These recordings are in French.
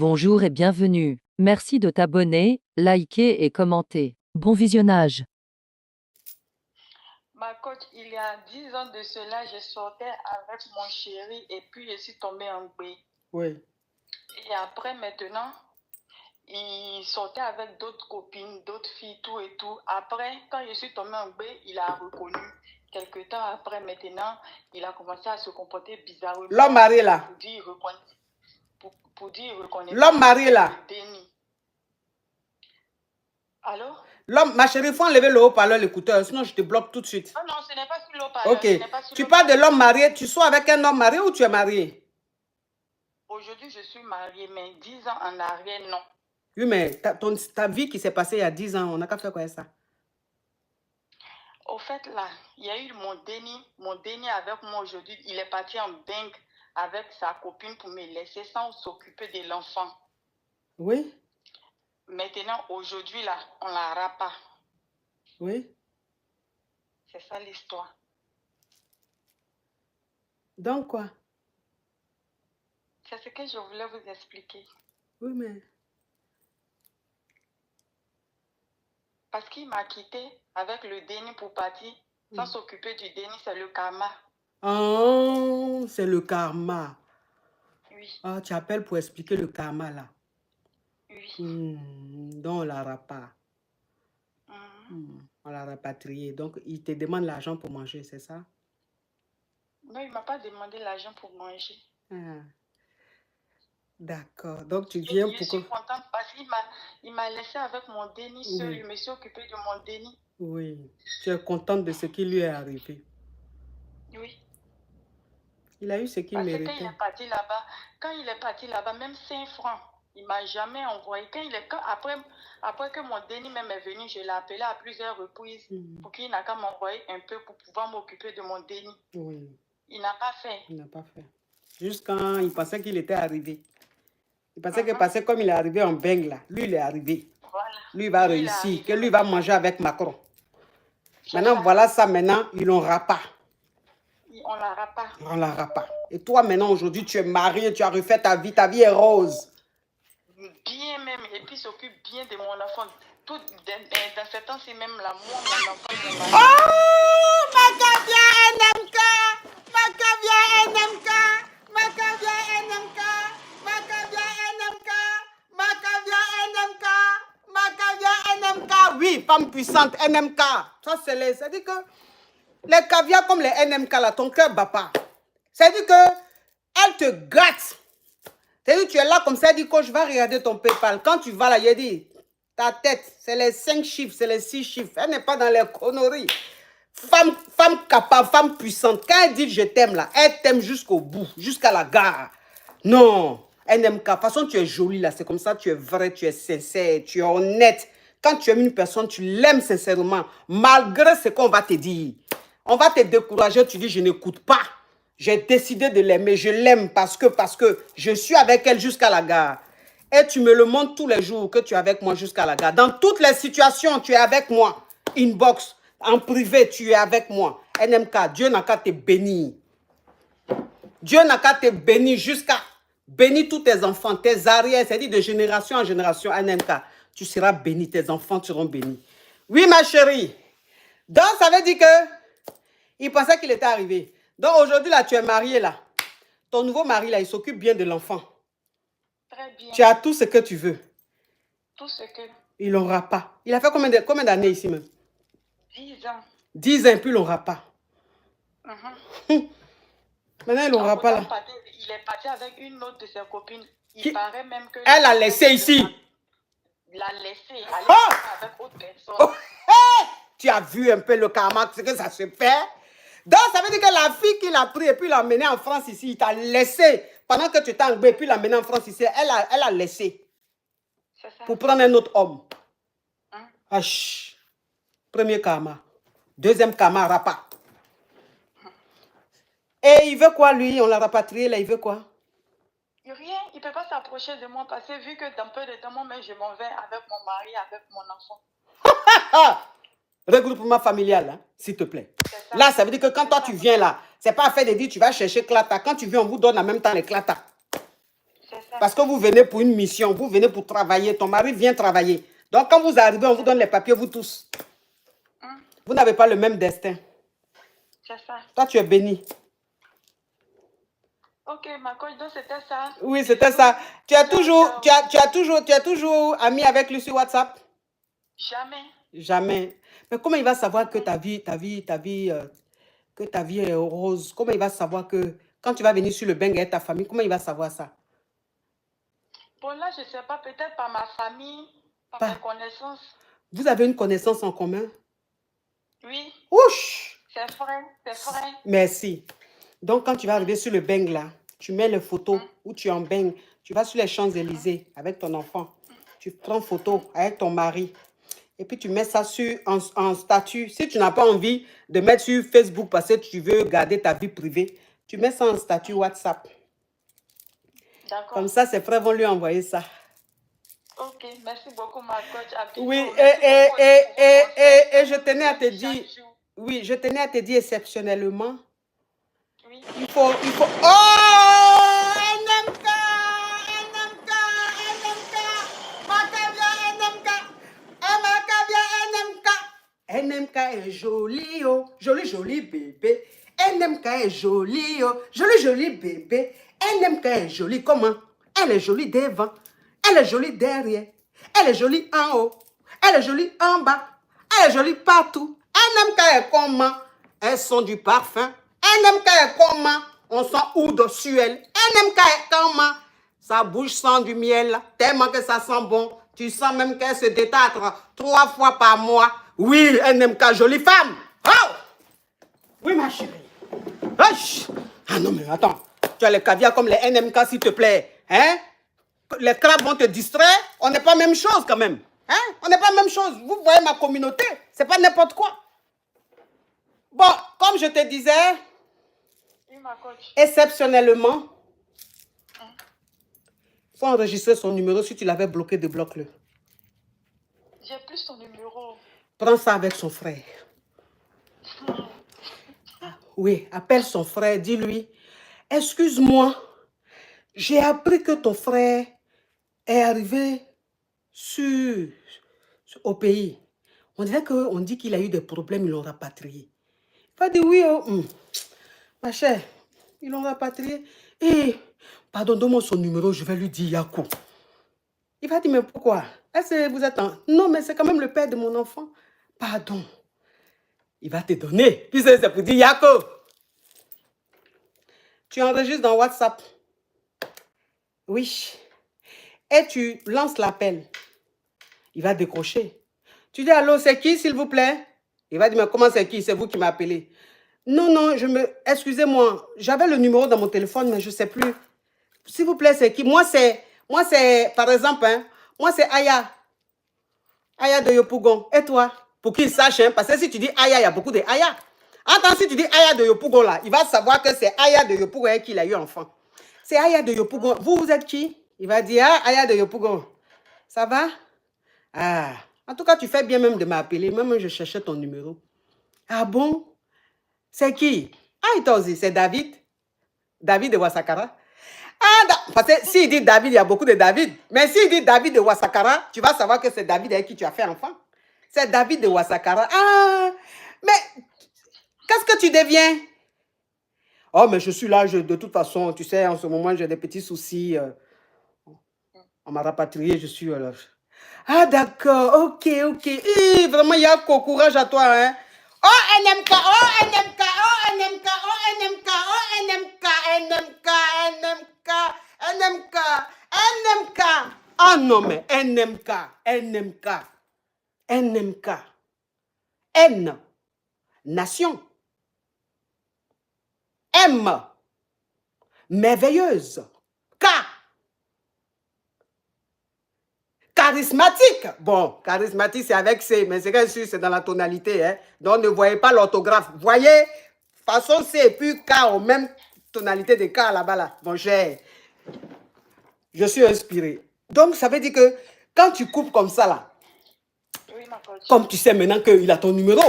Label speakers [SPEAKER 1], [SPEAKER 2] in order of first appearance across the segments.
[SPEAKER 1] Bonjour et bienvenue. Merci de t'abonner, liker et commenter. Bon visionnage.
[SPEAKER 2] Ma coach, il y a 10 ans de cela, je sortais avec mon chéri et puis je suis tombée en B.
[SPEAKER 3] Oui.
[SPEAKER 2] Et après, maintenant, il sortait avec d'autres copines, d'autres filles, tout et tout. Après, quand je suis tombée en B, il a reconnu. Quelque temps après, maintenant, il a commencé à se comporter bizarrement.
[SPEAKER 3] L'homme marié là.
[SPEAKER 2] Pour dire reconnaître.
[SPEAKER 3] L'homme marié là.
[SPEAKER 2] Déni. Allô?
[SPEAKER 3] L'homme, ma chérie, il faut enlever le haut-parleur, l'écouteur, sinon je te bloque tout de suite.
[SPEAKER 2] Oh non, ce n'est pas sur le haut-parleur.
[SPEAKER 3] Ok. Tu parles de l'homme marié, tu sois avec un homme marié ou tu es marié?
[SPEAKER 2] Aujourd'hui, je suis mariée, mais 10 ans en arrière, non.
[SPEAKER 3] Oui, mais ta vie qui s'est passée il y a 10 ans, on n'a qu'à faire quoi ça?
[SPEAKER 2] Au fait, là, il y a eu mon déni avec moi aujourd'hui. Il est parti en banque avec sa copine pour me laisser sans s'occuper de l'enfant.
[SPEAKER 3] Oui.
[SPEAKER 2] Maintenant, aujourd'hui, là, on ne la rate pas.
[SPEAKER 3] Oui.
[SPEAKER 2] C'est ça l'histoire.
[SPEAKER 3] Donc quoi?
[SPEAKER 2] C'est ce que je voulais vous expliquer.
[SPEAKER 3] Oui, mais...
[SPEAKER 2] Parce qu'il m'a quitté avec le déni pour partir. Sans s'occuper du déni, c'est le karma.
[SPEAKER 3] Oh, c'est le karma.
[SPEAKER 2] Oui.
[SPEAKER 3] Ah, tu appelles pour expliquer le karma là.
[SPEAKER 2] Oui.
[SPEAKER 3] Donc on l'a rapa. On l'a rapatrié. Donc il te demande l'argent pour manger, c'est ça?
[SPEAKER 2] Non, il ne m'a pas demandé l'argent pour manger.
[SPEAKER 3] D'accord. Donc tu viens pour...
[SPEAKER 2] Je suis contente parce qu'il m'a laissé avec mon déni seul. Je me suis occupée de mon déni.
[SPEAKER 3] Oui. Tu es contente de ce qui lui est arrivé.
[SPEAKER 2] Oui.
[SPEAKER 3] Il a eu ce qu'il méritait.
[SPEAKER 2] Parce que quand il est parti là-bas, même 5 francs, il ne m'a jamais envoyé. Après que mon déni même est venu, je l'ai appelé à plusieurs reprises pour qu'il n'a qu'à m'envoyer un peu pour pouvoir m'occuper de mon déni.
[SPEAKER 3] Oui.
[SPEAKER 2] Il n'a pas fait.
[SPEAKER 3] Il n'a pas fait. Juste quand il pensait qu'il était arrivé. Il pensait que parce que comme il est arrivé en Beng là, lui il est arrivé.
[SPEAKER 2] Voilà.
[SPEAKER 3] Lui il va réussir, que lui va manger avec Macron. Maintenant ça. Voilà ça maintenant, ils l'ont rapa.
[SPEAKER 2] On la rate pas.
[SPEAKER 3] On la rate pas. Et toi maintenant aujourd'hui tu es marié, tu as refait ta vie est rose.
[SPEAKER 2] Bien même, et puis s'occupe bien de mon enfant. Tout, dans ce temps-ci même là, moi mon enfant est marié.
[SPEAKER 3] Oh, Macavia NMK, Macavia NMK, Macavia NMK, Macavia NMK, Macavia NMK, Macavia NMK. Oui, femme puissante, NMK. Ça c'est-à-dire que les caviars comme les NMK là, ton cœur bat pas. C'est-à-dire que elle te gâte. C'est-à-dire que tu es là comme ça, elle dit que je vais regarder ton PayPal. Quand tu vas là, il dit, ta tête, c'est les 5 chiffres, c'est les 6 chiffres. Elle n'est pas dans les conneries. Femme capable, femme puissante. Quand elle dit je t'aime là, elle t'aime jusqu'au bout, jusqu'à la gare. Non, NMK, de toute façon tu es jolie là, c'est comme ça, tu es vrai, tu es sincère, tu es honnête. Quand tu aimes une personne, tu l'aimes sincèrement, malgré ce qu'on va te dire. On va te décourager, tu dis je n'écoute pas. J'ai décidé de l'aimer, je l'aime parce que je suis avec elle jusqu'à la gare. Et tu me le montres tous les jours que tu es avec moi jusqu'à la gare. Dans toutes les situations, tu es avec moi. Inbox, en privé, tu es avec moi. NMK, Dieu n'a qu'à te bénir. Dieu n'a qu'à te bénir jusqu'à bénir tous tes enfants, tes arrières, c'est-à-dire de génération en génération. NMK, tu seras béni, tes enfants seront bénis. Oui, ma chérie. Donc, ça veut dire que il pensait qu'il était arrivé. Donc, aujourd'hui, là, tu es marié, là. Ton nouveau mari, là, il s'occupe bien de l'enfant.
[SPEAKER 2] Très bien.
[SPEAKER 3] Tu as tout ce que tu veux.
[SPEAKER 2] Tout ce que...
[SPEAKER 3] Il n'aura pas. Il a fait combien d'années ici même?
[SPEAKER 2] 10 ans.
[SPEAKER 3] 10 ans, puis il n'aura pas. Maintenant, il n'aura pas là.
[SPEAKER 2] Il est parti avec une autre de ses copines. Il paraît même que...
[SPEAKER 3] Elle l'a laissé ici.
[SPEAKER 2] Il l'a laissé. Elle avec autre personne.
[SPEAKER 3] Oh, hey! Tu as vu un peu le karma, ce que ça se fait? Donc, ça veut dire que la fille qu'il a pris et puis l'a amenée en France ici, il t'a laissé. Pendant que tu t'es enlevé et puis l'a amenée en France ici, elle a laissé.
[SPEAKER 2] C'est ça.
[SPEAKER 3] Pour prendre un autre homme. Premier karma. Deuxième karma, rapa. Et il veut quoi, lui? On l'a rapatrié, là, il veut quoi?
[SPEAKER 2] Rien, il ne peut pas s'approcher de moi parce que vu que dans peu de temps, moi, je m'en vais avec mon mari, avec mon enfant.
[SPEAKER 3] Regroupement familial, hein, s'il te plaît. Ça. Là, ça veut dire que quand toi, tu viens là, c'est pas à faire de dire tu vas chercher Clata. Quand tu viens, on vous donne en même temps les Clata.
[SPEAKER 2] C'est ça.
[SPEAKER 3] Parce que vous venez pour une mission, vous venez pour travailler, ton mari vient travailler. Donc quand vous arrivez, on vous donne les papiers, vous tous. Vous n'avez pas le même destin.
[SPEAKER 2] C'est ça.
[SPEAKER 3] Toi, tu es béni.
[SPEAKER 2] Ok, ma coach, donc c'était ça.
[SPEAKER 3] Oui, c'était ça. Tu as toujours ami avec lui sur WhatsApp?
[SPEAKER 2] Jamais.
[SPEAKER 3] Jamais. Mais comment il va savoir que ta vie est heureuse? Comment il va savoir que quand tu vas venir sur le beng avec ta famille, comment il va savoir ça?
[SPEAKER 2] Bon, là, je ne sais pas, peut-être par ma famille, par mes connaissances.
[SPEAKER 3] Vous avez une connaissance en commun?
[SPEAKER 2] Oui.
[SPEAKER 3] Ouch!
[SPEAKER 2] C'est vrai, c'est vrai.
[SPEAKER 3] Merci. Donc, quand tu vas arriver sur le beng là, tu mets les photos où tu es en beng. Tu vas sur les Champs-Élysées avec ton enfant. Tu prends photo avec ton mari. Et puis, tu mets ça en statut. Si tu n'as pas envie de mettre sur Facebook parce que tu veux garder ta vie privée, tu mets ça en statut WhatsApp.
[SPEAKER 2] D'accord.
[SPEAKER 3] Comme ça, ses frères vont lui envoyer ça.
[SPEAKER 2] Ok, merci beaucoup, ma coach.
[SPEAKER 3] Oui, et je tenais à te dire, oui, je tenais à te dire exceptionnellement.
[SPEAKER 2] Oui.
[SPEAKER 3] Il faut... Oh! NMK! NMK! NMK! Macavia NMK! Macavia NMK! NMK est joli, oh! Joli, joli bébé. NMK est joli, oh! Joli, joli bébé. NMK est jolie. Comment? Elle est jolie devant. Elle est jolie derrière. Elle est jolie en haut. Elle est jolie en bas. Elle est jolie partout. NMK est comment? Elles sont du parfum. NMK est comment? On sent oud sur elle. NMK est comment? Sa bouche sent du miel. Tellement que ça sent bon. Tu sens même qu'elle se détâtre 3 fois par mois. Oui, NMK, jolie femme. Oh! Oui, ma chérie. Wesh. Ah non, mais attends. Tu as les caviar comme les NMK, s'il te plaît. Hein? Les crabes vont te distraire. On n'est pas même chose quand même. Hein? On n'est pas même chose. Vous voyez ma communauté. C'est pas n'importe quoi. Bon, comme je te disais,
[SPEAKER 2] Oui, ma coach.
[SPEAKER 3] exceptionnellement, il faut enregistrer son numéro. Si tu l'avais bloqué, débloque-le.
[SPEAKER 2] J'ai plus son numéro.
[SPEAKER 3] Prends ça avec son frère. Oui, appelle son frère, dis-lui, excuse-moi, j'ai appris que ton frère est arrivé au pays. On dirait qu'on dit qu'il a eu des problèmes, ils l'ont rapatrié. Il va dire oui, ma chère, ils l'ont rapatrié. Et, pardon, donne-moi son numéro, je vais lui dire Yakou. Il va dire, mais pourquoi? Est-ce que vous êtes en... Non, mais c'est quand même le père de mon enfant. Pardon. Il va te donner. Puis c'est pour dire Yakou. Tu enregistres dans WhatsApp. Oui. Et tu lances l'appel. Il va décrocher. Tu dis, allô, c'est qui, s'il vous plaît? Il va dire, mais comment c'est qui? C'est vous qui m'appelez. Non, non, excusez-moi, j'avais le numéro dans mon téléphone, mais je ne sais plus. S'il vous plaît, c'est qui? Moi, c'est, par exemple, hein, moi, c'est Aya. Aya de Yopougon. Et toi? Pour qu'il sache, hein, parce que si tu dis Aya, il y a beaucoup de Aya. Attends, si tu dis Aya de Yopougon, là, il va savoir que c'est Aya de Yopougon avec qui il a eu enfant. C'est Aya de Yopougon. Vous êtes qui? Il va dire, ah, Aya de Yopougon. Ça va? Ah, en tout cas, tu fais bien même de m'appeler. Même je cherchais ton numéro. Ah bon? C'est qui? Ah, toi aussi, c'est David. David de Wasakara. Ah, parce que s'il dit David, il y a beaucoup de David. Mais s'il dit David de Wasakara, tu vas savoir que c'est David avec qui tu as fait enfant. C'est David de Wasakara. Ah, mais qu'est-ce que tu deviens? Oh, mais je suis là, de toute façon, tu sais, en ce moment, j'ai des petits soucis. On m'a rapatrié, je suis... Ah, d'accord, ok, ok. Vraiment, il y a courage à toi, hein. Oh, NMK, oh, NMK, oh, NMK, oh, NMK, oh, NMK, NMK, NMK, NMK, NMK. Ah non, mais NMK, NMK, NMK. N, nation. M, merveilleuse. K, charismatique. Bon, charismatique, c'est avec C, mais c'est sûr, c'est dans la tonalité. Hein? Donc, ne voyez pas l'orthographe. Voyez, façon C et puis K, au même tonalité de K là-bas. Là. Bon, je suis inspiré. Donc, ça veut dire que quand tu coupes comme ça, là,
[SPEAKER 2] Oui, ma coach.
[SPEAKER 3] comme tu sais maintenant qu'il a ton numéro,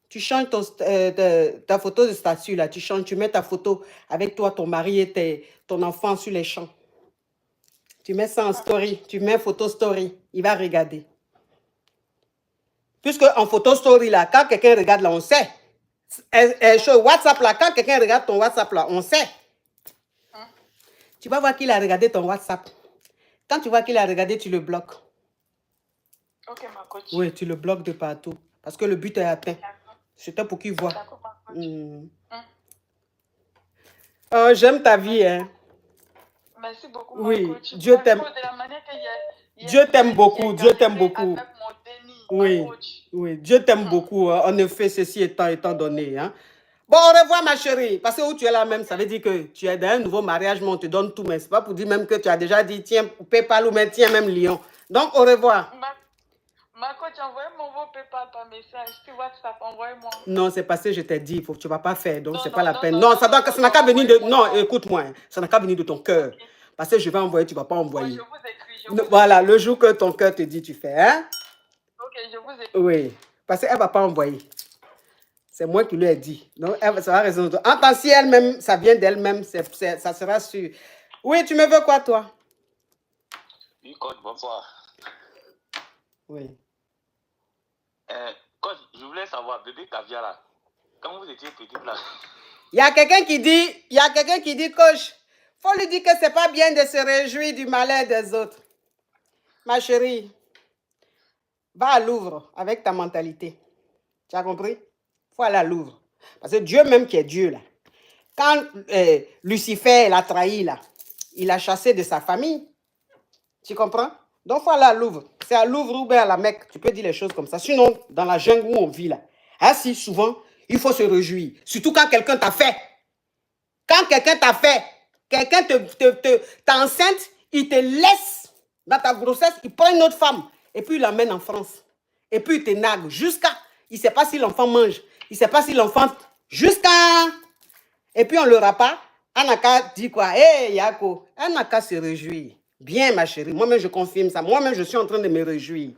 [SPEAKER 3] tu changes ta photo de statut, là, tu changes, tu mets ta photo avec toi, ton mari et ton enfant sur les champs. Tu mets ça en story, tu mets photo story, il va regarder. Puisque en photo story, là, quand quelqu'un regarde, là, on sait. Sur WhatsApp, là, quand quelqu'un regarde ton WhatsApp, là, on sait. Tu vas voir qu'il a regardé ton WhatsApp. Quand tu vois qu'il a regardé, tu le bloques.
[SPEAKER 2] Ok, ma coach.
[SPEAKER 3] Oui, tu le bloques de partout. Parce que le but est atteint.
[SPEAKER 2] D'accord.
[SPEAKER 3] C'était pour qu'il voit.
[SPEAKER 2] D'accord, ma coach.
[SPEAKER 3] Oh, j'aime ta vie, hein.
[SPEAKER 2] Merci beaucoup,
[SPEAKER 3] Oui,
[SPEAKER 2] ma coach.
[SPEAKER 3] Dieu t'aime.
[SPEAKER 2] De la manière qu'il y a-
[SPEAKER 3] Dieu t'aime
[SPEAKER 2] il y a
[SPEAKER 3] beaucoup, Dieu t'aime
[SPEAKER 2] arrivé
[SPEAKER 3] beaucoup.
[SPEAKER 2] avec mon déni,
[SPEAKER 3] Oui,
[SPEAKER 2] ma coach.
[SPEAKER 3] oui, Dieu t'aime beaucoup. Hein. En effet, ceci étant donné. Hein. Bon, au revoir, ma chérie. Parce que où tu es là même, ça veut dire que tu es dans un nouveau mariage, mais on te donne tout. Mais ce n'est pas pour dire même que tu as déjà dit, tiens, PayPal ou même, tiens, même Lyon. Donc, au revoir.
[SPEAKER 2] Ma coach, envoyez-moi vos PayPal par message. Sur WhatsApp, envoyez-moi.
[SPEAKER 3] Non, c'est parce que je t'ai dit, tu ne vas pas faire. Donc,
[SPEAKER 2] Non,
[SPEAKER 3] c'est
[SPEAKER 2] non,
[SPEAKER 3] pas la
[SPEAKER 2] non,
[SPEAKER 3] peine.
[SPEAKER 2] non,
[SPEAKER 3] Non,
[SPEAKER 2] non,
[SPEAKER 3] ça
[SPEAKER 2] non,
[SPEAKER 3] n'a qu'à venir de...
[SPEAKER 2] envoyez-moi.
[SPEAKER 3] Non, écoute-moi. Hein, ça n'a qu'à venir de ton cœur.
[SPEAKER 2] Ok.
[SPEAKER 3] Parce que je vais envoyer, tu ne vas pas envoyer.
[SPEAKER 2] Je vous écris. Je vous
[SPEAKER 3] Voilà,
[SPEAKER 2] écris.
[SPEAKER 3] le jour que ton cœur te dit, tu fais. Hein?
[SPEAKER 2] Ok, je vous écris.
[SPEAKER 3] Oui, parce qu'elle ne va pas envoyer. C'est moi qui lui ai dit. Donc, elle, ça va raison. En tant si elle-même, ça vient d'elle-même, ça sera sûr. Oui, tu me veux quoi, toi?
[SPEAKER 4] Oui, coach, bonsoir.
[SPEAKER 3] Oui.
[SPEAKER 4] Coach, je voulais savoir, bébé Caviar là, quand vous étiez petite là.
[SPEAKER 3] Il y a quelqu'un qui dit, coach, faut lui dire que c'est pas bien de se réjouir du malheur des autres. Ma chérie, va à Louvre avec ta mentalité. Tu as compris? Faut aller à Louvre. Parce que Dieu même qui est Dieu là, quand Lucifer l'a trahi là, il l'a chassé de sa famille. Tu comprends? Donc, il faut aller à Louvre. C'est à Louvre ou bien à la Mecque. Tu peux dire les choses comme ça. Sinon, dans la jungle où on vit là, ainsi souvent, il faut se réjouir. Surtout quand quelqu'un t'a fait. Quand quelqu'un t'a fait, quelqu'un t'as enceinte, il te laisse dans ta grossesse, il prend une autre femme et puis il l'emmène en France. Et puis il te nargue jusqu'à... Il ne sait pas si l'enfant mange. Il ne sait pas si l'enfant... Jusqu'à... Et puis on ne l'aura pas. Anaka dit quoi? Hé, Yako, Anaka se réjouit. Bien, ma chérie. Moi-même, je confirme ça. Moi-même, je suis en train de me réjouir.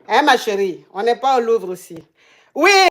[SPEAKER 3] Hein, ma chérie? On n'est pas au Louvre aussi. Oui!